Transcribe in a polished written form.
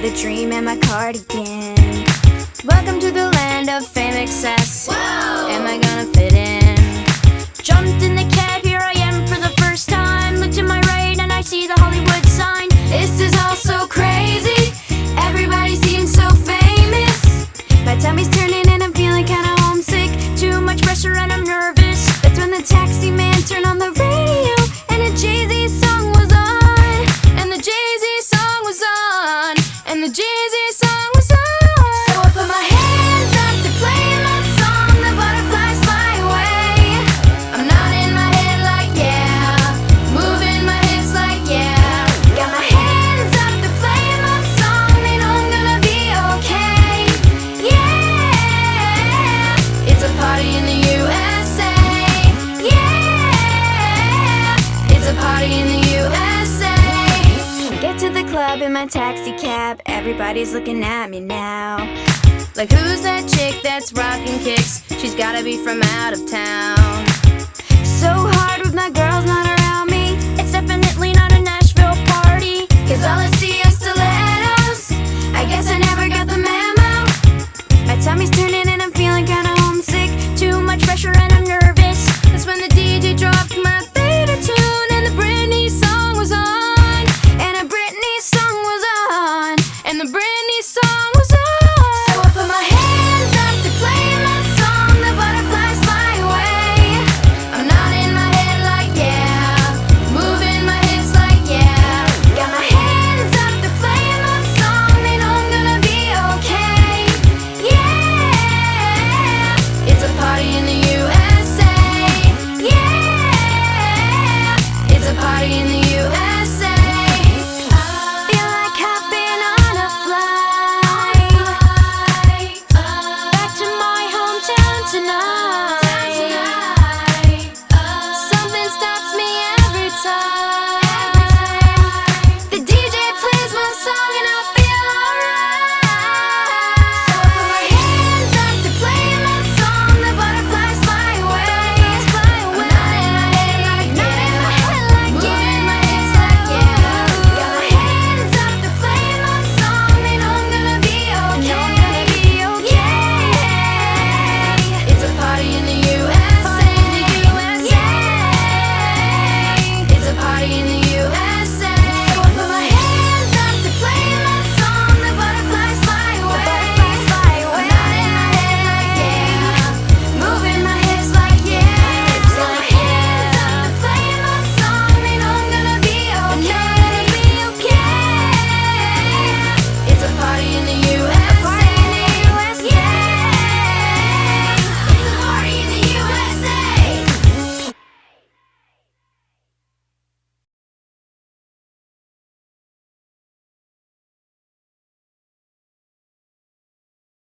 the dream and my cardigan. Welcome to the land of fame, excess. Whoa! Am I gonna fit in? Jumped in the cab, here I am for the first time. Look to my right and I see the Hollywood sign. This is all so crazy, everybody seems so famous. My tummy's turning and I'm feeling kinda homesick. Too much pressure and I'm nervous. That's when the taxi man turned on the radio and a Jay-Z song was on. And the Jay-Z song was on. And the Jay-Z song was on. So I put my hands up to play my song. The butterflies fly away. I'm nodding my head like yeah, moving my hips like yeah. Got my hands up to play my song. They know I'm gonna be okay. Yeah, it's a party in the USA. Yeah, it's a party in the USA. Get to the club in my taxi cab. Everybody's looking at me now. Like, who's that chick that's rocking kicks? She's gotta be from out of town. So hard with my girls not